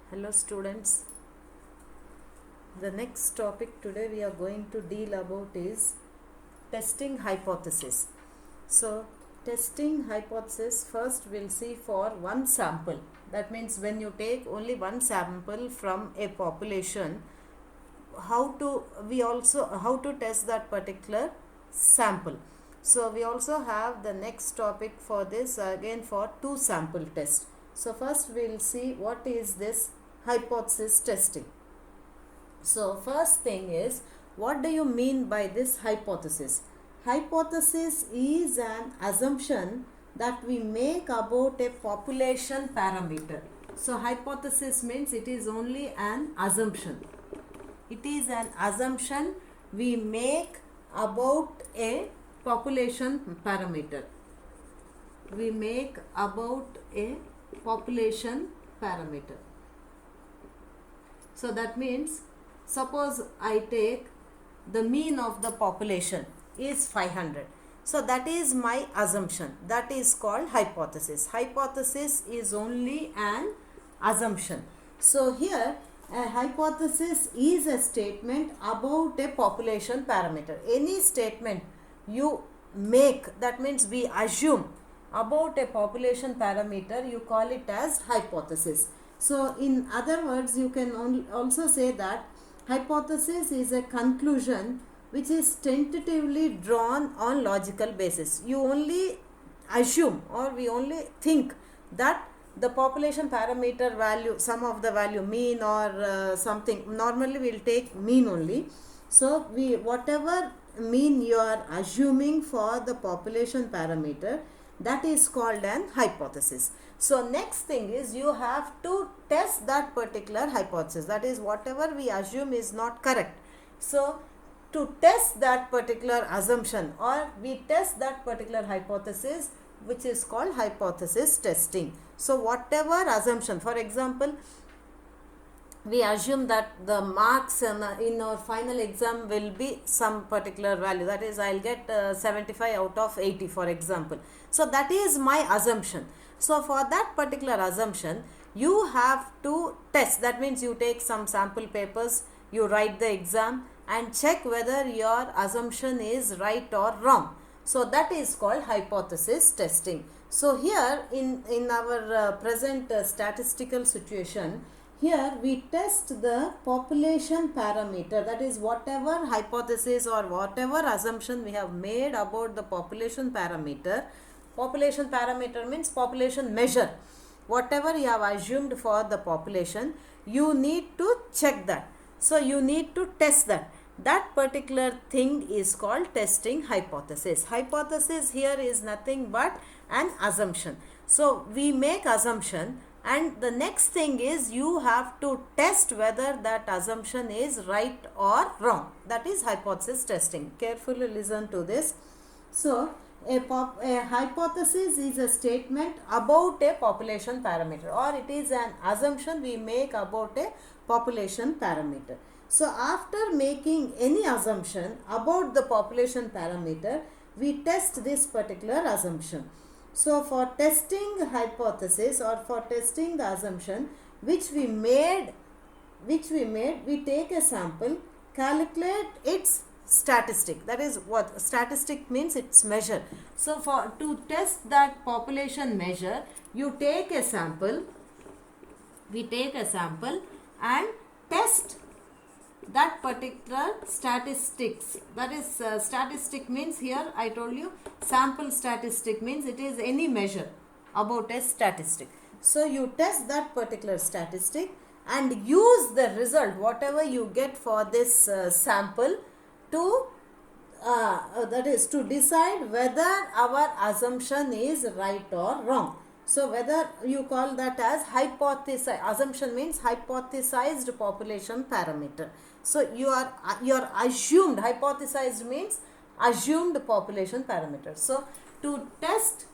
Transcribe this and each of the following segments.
Hello students, the next topic today we are going to deal about is testing hypothesis. So testing hypothesis, first we'll see for one sample. That means when you take only one sample from a population, how to test that particular sample. So we also have the next topic for this again for two sample test. So first we'll see what is this hypothesis testing. So first thing is, what do you mean by this hypothesis? Hypothesis is an assumption that we make about a population parameter. So hypothesis means it is only an assumption. It is an assumption we make about a population parameter. We make about a population parameter. So that means, suppose I take the mean of the population is 500. So that is my assumption. That is called hypothesis. Hypothesis is only an assumption. So here a hypothesis is a statement about a population parameter. Any statement you make, that means we assume about a population parameter, you call it as hypothesis. So in other words, you can also say that hypothesis is a conclusion which is tentatively drawn on logical basis. You only assume, or we only think that the population parameter value, some of the value mean or something, normally we will take mean only. So whatever mean you are assuming for the population parameter, that is called an hypothesis. So next thing is, you have to test that particular hypothesis. That is, whatever we assume is not correct. So to test that particular assumption, or we test that particular hypothesis, which is called hypothesis testing. So whatever assumption, for example, we assume that the marks in our final exam will be some particular value, that is I'll get 75 out of 80 for example. So that is my assumption. So for that particular assumption, you have to test. That means you take some sample papers, you write the exam and check whether your assumption is right or wrong. So that is called hypothesis testing. So here in our present statistical situation, here we test the population parameter, that is whatever hypothesis or whatever assumption we have made about the population parameter. Population parameter means population measure. Whatever you have assumed for the population, you need to check that. So you need to test that. That particular thing is called testing hypothesis. Hypothesis here is nothing but an assumption. So we make assumption, and the next thing is you have to test whether that assumption is right or wrong. That is hypothesis testing. Carefully listen to this. So a hypothesis is a statement about a population parameter, or it is an assumption we make about a population parameter. So after making any assumption about the population parameter, we test this particular assumption. So for testing hypothesis, or for testing the assumption which we made, we take a sample, calculate its statistic. That is what statistic means, its measure. So for to test that population measure, you take a sample, we take a sample and test that particular statistics. That is statistic means, here I told you sample statistic means it is any measure about a statistic. So you test that particular statistic and use the result whatever you get for this sample to that is to decide whether our assumption is right or wrong. So whether you call that as hypothesis, assumption means hypothesized population parameter. So your assumed, hypothesized means assumed population parameter. So to test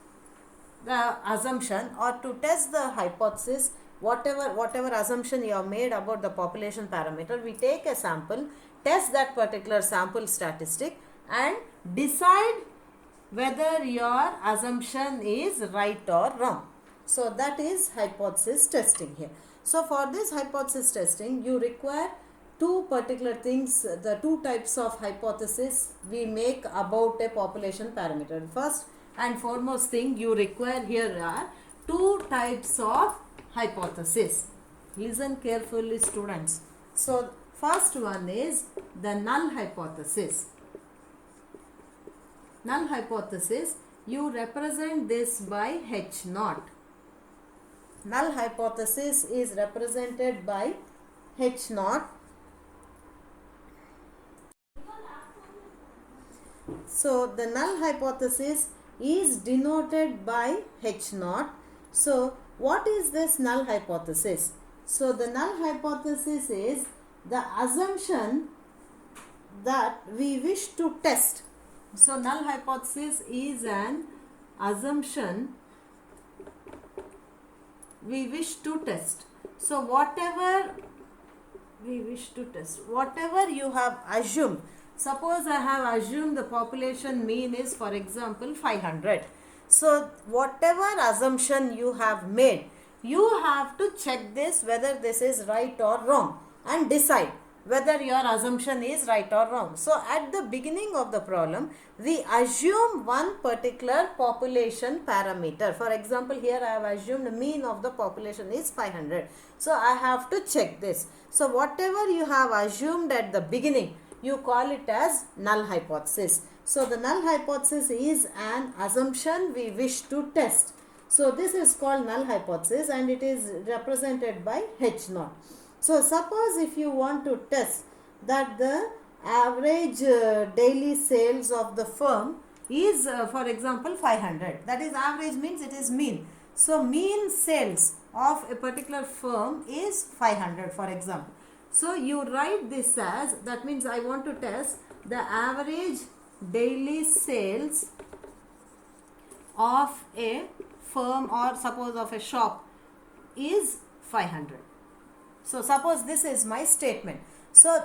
the assumption or to test the hypothesis, whatever assumption you have made about the population parameter, we take a sample, test that particular sample statistic and decide whether your assumption is right or wrong. So that is hypothesis testing here. So for this hypothesis testing, you require two particular things, the two types of hypothesis we make about a population parameter. First and foremost thing you require here are two types of hypothesis. Listen carefully, students. So first one is the null hypothesis. Null hypothesis, you represent this by H naught. Null hypothesis is represented by H naught. So the null hypothesis is denoted by H naught. So what is this null hypothesis? So the null hypothesis is the assumption that we wish to test. So null hypothesis is an assumption we wish to test. So whatever we wish to test, whatever you have assumed, suppose I have assumed the population mean is, for example, 500. So whatever assumption you have made, you have to check this whether this is right or wrong and decide whether your assumption is right or wrong. So at the beginning of the problem, we assume one particular population parameter. For example, here I have assumed the mean of the population is 500. So I have to check this. So whatever you have assumed at the beginning, you call it as null hypothesis. So the null hypothesis is an assumption we wish to test. So this is called null hypothesis and it is represented by H naught. So suppose if you want to test that the average daily sales of the firm is for example 500. That is average means it is mean. So mean sales of a particular firm is 500 for example. So you write this as, that means I want to test the average daily sales of a firm or suppose of a shop is 500. So suppose this is my statement. So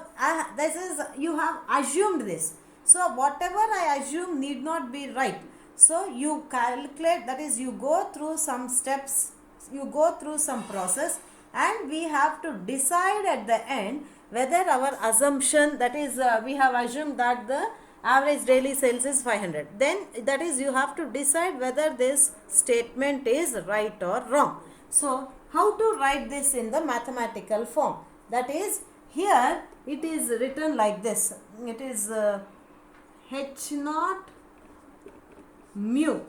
this is, you have assumed this. So whatever I assume need not be right. So you calculate, that is you go through some steps, you go through some process and we have to decide at the end whether our assumption, that is we have assumed that the average daily sales is 500. Then that is you have to decide whether this statement is right or wrong. So how to write this in the mathematical form? That is, here it is written like this. It is H naught mu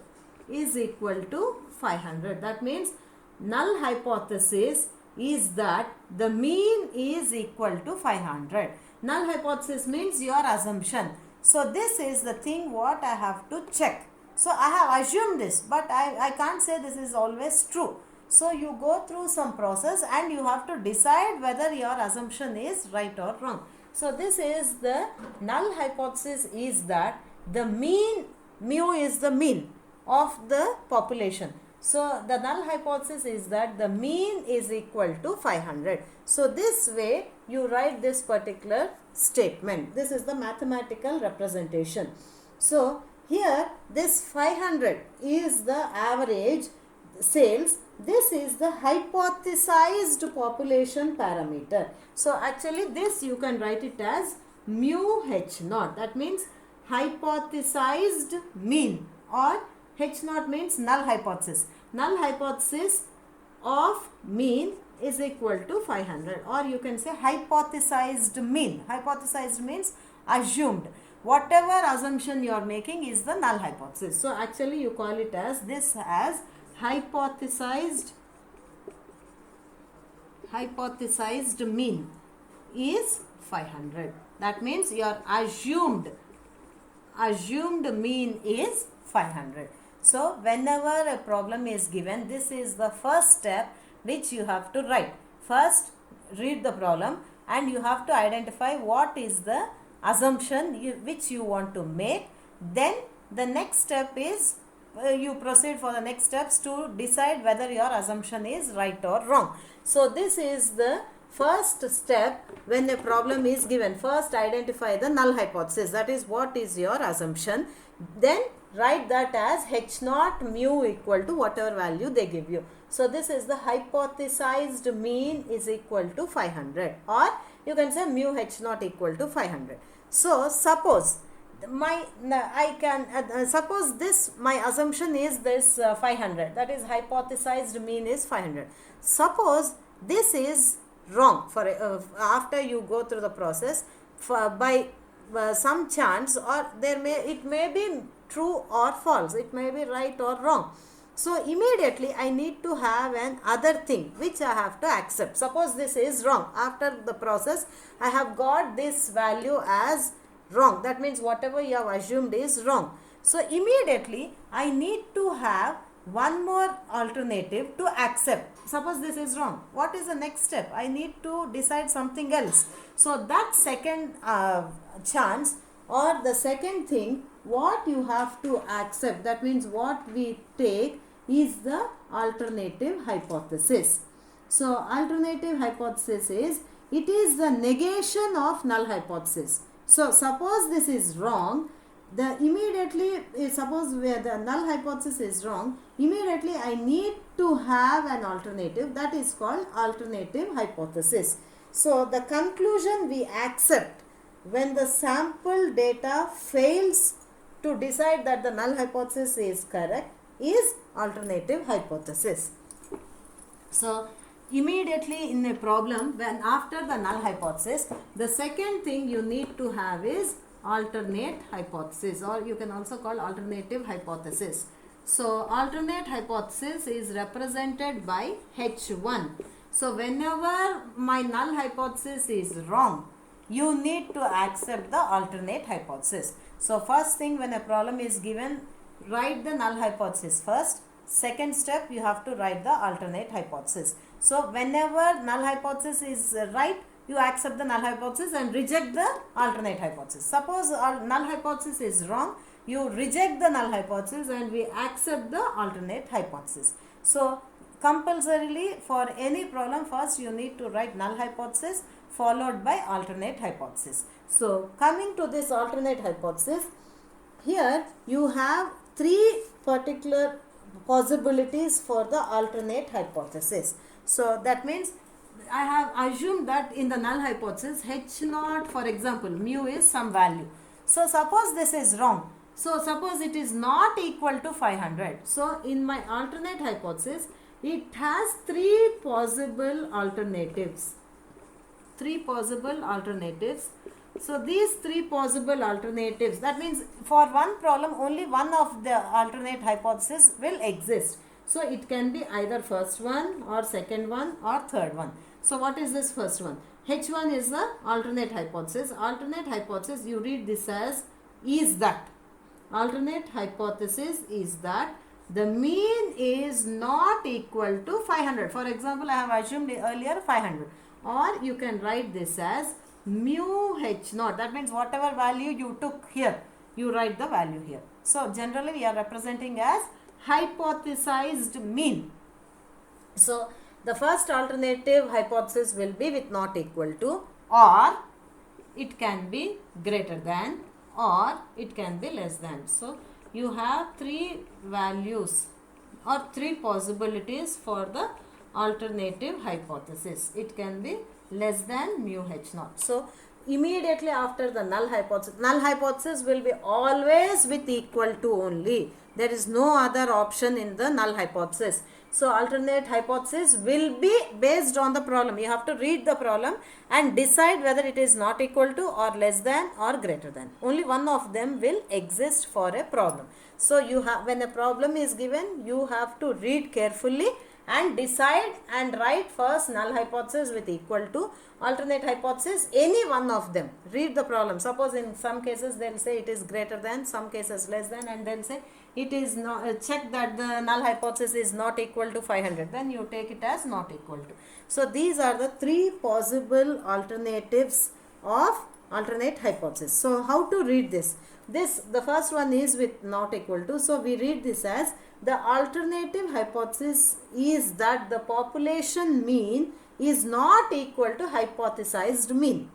is equal to 500. That means null hypothesis is that the mean is equal to 500. Null hypothesis means your assumption. So this is the thing what I have to check. So I have assumed this, but I can't say this is always true. So you go through some process and you have to decide whether your assumption is right or wrong. So this is the null hypothesis, is that the mean, mu is the mean of the population. So the null hypothesis is that the mean is equal to 500. So this way you write this particular statement. This is the mathematical representation. So here this 500 is the average sales. This is the hypothesized population parameter. So actually this you can write it as mu H naught. That means hypothesized mean, or H naught means null hypothesis. Null hypothesis of mean is equal to 500, or you can say hypothesized mean. Hypothesized means assumed. Whatever assumption you are making is the null hypothesis. So actually you call it as this as hypothesized mean is 500. That means your assumed mean is 500. So whenever a problem is given, this is the first step which you have to write. First read the problem and you have to identify what is the assumption which you want to make. Then the next step is you proceed for the next steps to decide whether your assumption is right or wrong. So this is the first step when a problem is given. First identify the null hypothesis, that is what is your assumption. Then write that as H naught mu equal to whatever value they give you. So this is the hypothesized mean is equal to 500, or you can say mu h naught equal to 500. So suppose suppose this, my assumption is this 500, that is hypothesized mean is 500. Suppose this is wrong for after you go through the process by some chance, or it may be true or false, it may be right or wrong. So immediately I need to have an other thing which I have to accept. Suppose this is wrong. After the process I have got this value as wrong. That means whatever you have assumed is wrong. So immediately I need to have one more alternative to accept. Suppose this is wrong. What is the next step? I need to decide something else. So that second chance, or the second thing what you have to accept, that means what we take is the alternative hypothesis. So alternative hypothesis is, it is the negation of null hypothesis. So suppose this is wrong, suppose where the null hypothesis is wrong, immediately I need to have an alternative, that is called alternative hypothesis. So the conclusion we accept when the sample data fails to decide that the null hypothesis is correct is alternative hypothesis. So immediately in a problem, when after the null hypothesis, the second thing you need to have is alternate hypothesis, or you can also call alternative hypothesis. So alternate hypothesis is represented by H1. So whenever my null hypothesis is wrong, you need to accept the alternate hypothesis. So first thing, when a problem is given, write the null hypothesis first. Second step, you have to write the alternate hypothesis. So whenever null hypothesis is right, you accept the null hypothesis and reject the alternate hypothesis. Suppose null hypothesis is wrong, you reject the null hypothesis and we accept the alternate hypothesis. So compulsorily for any problem, first you need to write null hypothesis followed by alternate hypothesis. So coming to this alternate hypothesis, here you have three particular possibilities for the alternate hypothesis. So that means I have assumed that in the null hypothesis H naught, for example, mu is some value. So suppose this is wrong. So suppose it is not equal to 500. So in my alternate hypothesis, it has three possible alternatives. So these three possible alternatives, that means for one problem only one of the alternate hypothesis will exist. So it can be either first one or second one or third one. So what is this first one? H1 is the alternate hypothesis. Alternate hypothesis, you read this as is that. Alternate hypothesis is that the mean is not equal to 500. For example, I have assumed earlier 500. Or you can write this as mu h naught. That means whatever value you took here, you write the value here. So generally we are representing as hypothesized mean. So the first alternative hypothesis will be with not equal to, or it can be greater than, or it can be less than. So you have three values or three possibilities for the alternative hypothesis. It can be less than mu h naught. So immediately after the null hypothesis will be always with equal to only. There is no other option in the null hypothesis. So alternate hypothesis will be based on the problem. You have to read the problem and decide whether it is not equal to or less than or greater than. Only one of them will exist for a problem. So you have, when a problem is given, you have to read carefully and decide and write first null hypothesis with equal to, alternate hypothesis, any one of them. Read the problem. Suppose in some cases they will say it is greater than, some cases less than, and then say it is not, check that the null hypothesis is not equal to 500. Then you take it as not equal to. So these are the three possible alternatives of alternate hypothesis. So how to read this? The first one is with not equal to. So we read this as, the alternative hypothesis is that the population mean is not equal to hypothesized mean.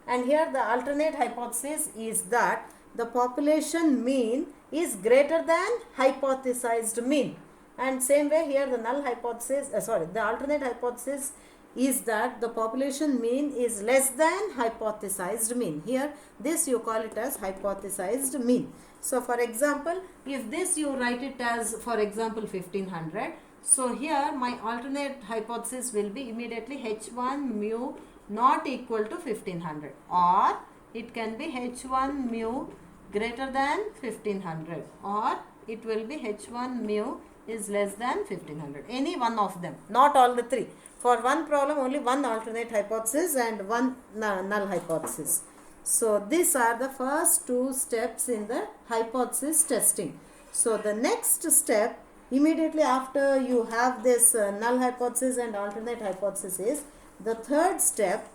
And here the alternate hypothesis is that the population mean is greater than hypothesized mean. And same way here the null hypothesis, the alternate hypothesis is that the population mean is less than hypothesized mean. Here this you call it as hypothesized mean. So for example, if this you write it as, for example, 1500. So here my alternate hypothesis will be immediately H1 mu not equal to 1500, or it can be H1 mu greater than 1500, or it will be H1 mu is less than 1500. Any one of them, not all the three. For one problem only one alternate hypothesis and one null hypothesis. So these are the first two steps in the hypothesis testing. So the next step immediately after you have this null hypothesis and alternate hypothesis is the third step.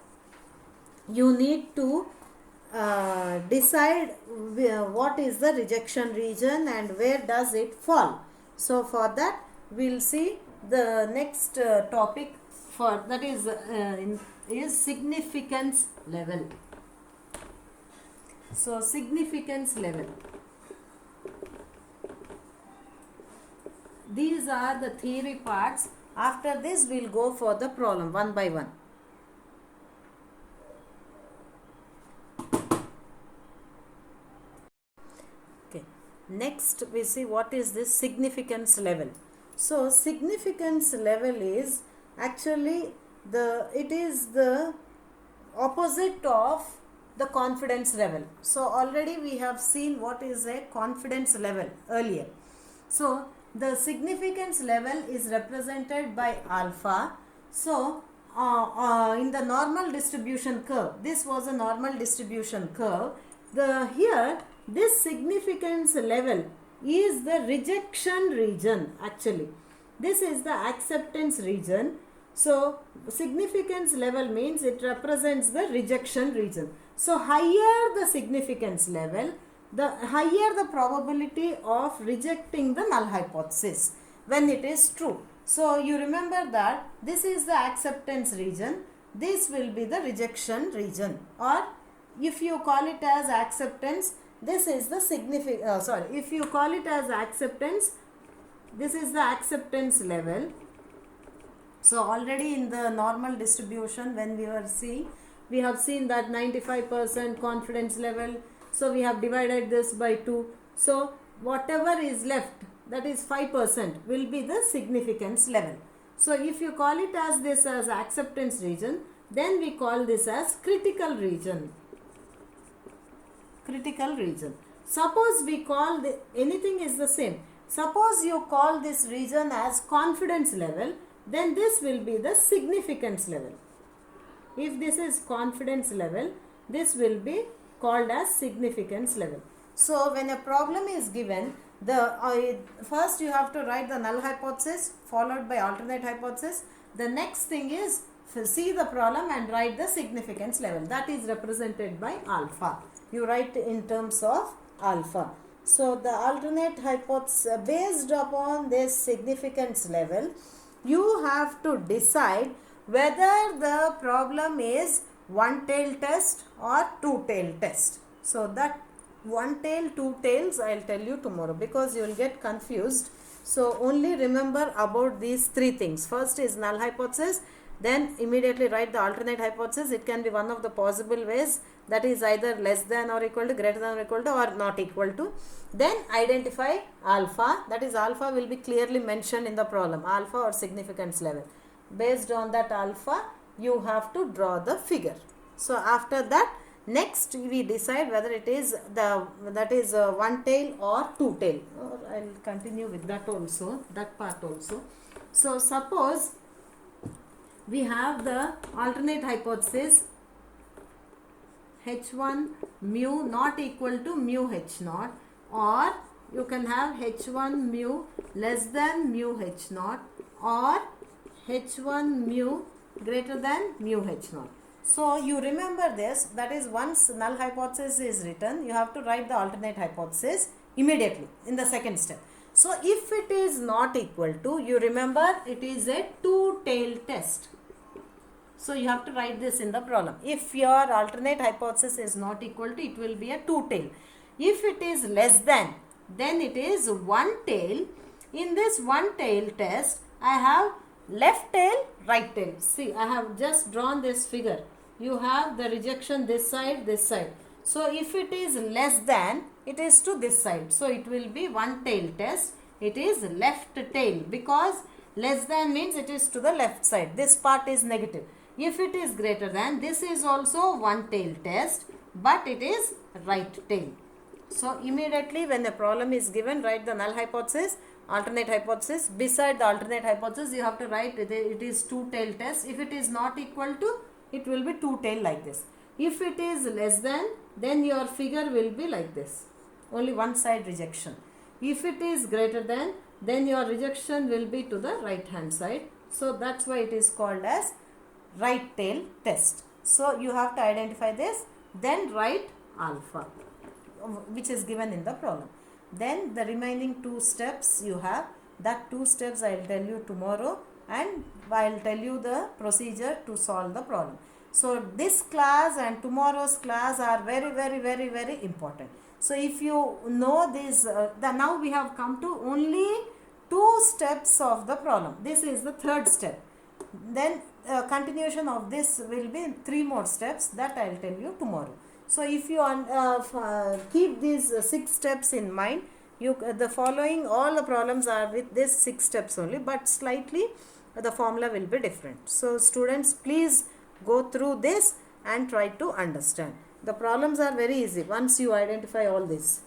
You need to decide what is the rejection region and where does it fall. So for that we will see the next topic, for that is significance level. So significance level, these are the theory parts. After this we will go for the problem one by one. Next we see what is this significance level. So significance level is actually it is the opposite of the confidence level. So already we have seen what is a confidence level earlier. So the significance level is represented by alpha. So in the normal distribution curve, this was a normal distribution curve. Here this significance level is the rejection region. Actually this is the acceptance region. So significance level means it represents the rejection region. So higher the significance level, the higher the probability of rejecting the null hypothesis when it is true. So you remember that this is the acceptance region, this will be the rejection region, or if you call it as acceptance, this is the if you call it as acceptance, this is the acceptance level. So already in the normal distribution when we were seeing, we have seen that 95% confidence level. So we have divided this by 2. So whatever is left, that is 5%, will be the significance level. So if you call it as this as acceptance region, then we call this as critical region. Critical region. Suppose we call anything is the same. Suppose you call this region as confidence level, then this will be the significance level. If this is confidence level, this will be called as significance level. So when a problem is given, first you have to write the null hypothesis followed by alternate hypothesis. The next thing is see the problem and write the significance level. That is represented by alpha. You write in terms of alpha. So the alternate hypothesis, based upon this significance level, you have to decide whether the problem is one tail test or two tail test. So that one tail, two tails I will tell you tomorrow, because you will get confused. So only remember about these three things. First is null hypothesis, then immediately write the alternate hypothesis. It can be one of the possible ways, that is either less than or equal to, greater than or equal to, or not equal to. Then identify alpha, that is alpha will be clearly mentioned in the problem, alpha or significance level. Based on that alpha, you have to draw the figure. So after that, next we decide whether it is one tail or two tail. I will continue with that also, that part also. So suppose we have the alternate hypothesis H1 mu not equal to mu H naught, or you can have H1 mu less than mu H naught, or H1 mu greater than mu H naught. So you remember this, that is once null hypothesis is written, you have to write the alternate hypothesis immediately in the second step. So if it is not equal to, you remember it is a two-tail test. So you have to write this in the problem. If your alternate hypothesis is not equal to, it will be a two-tail. If it is less than, then it is one tail. In this one tail test, I have left tail, right tail. See, I have just drawn this figure. You have the rejection this side, this side. So if it is less than, it is to this side. So it will be one tail test. It is left tail, because less than means it is to the left side. This part is negative. If it is greater than, this is also one tail test, but it is right tail. So immediately when the problem is given, write the null hypothesis, alternate hypothesis. Beside the alternate hypothesis, you have to write it is two tail test. If it is not equal to, it will be two tail like this. If it is less than, then your figure will be like this, only one side rejection. If it is greater than, then your rejection will be to the right hand side. So that's why it is called as right tail test. So you have to identify this, then write alpha, which is given in the problem. Then the remaining two steps you have, that two steps I will tell you tomorrow, and I will tell you the procedure to solve the problem. So this class and tomorrow's class are very important. So if you know this, now we have come to only two steps of the problem. This is the third step. Then continuation of this will be three more steps, that I will tell you tomorrow. So if you keep these 6 steps in mind, the following all the problems are with this 6 steps only, but slightly the formula will be different. So students, please go through this and try to understand. The problems are very easy once you identify all this.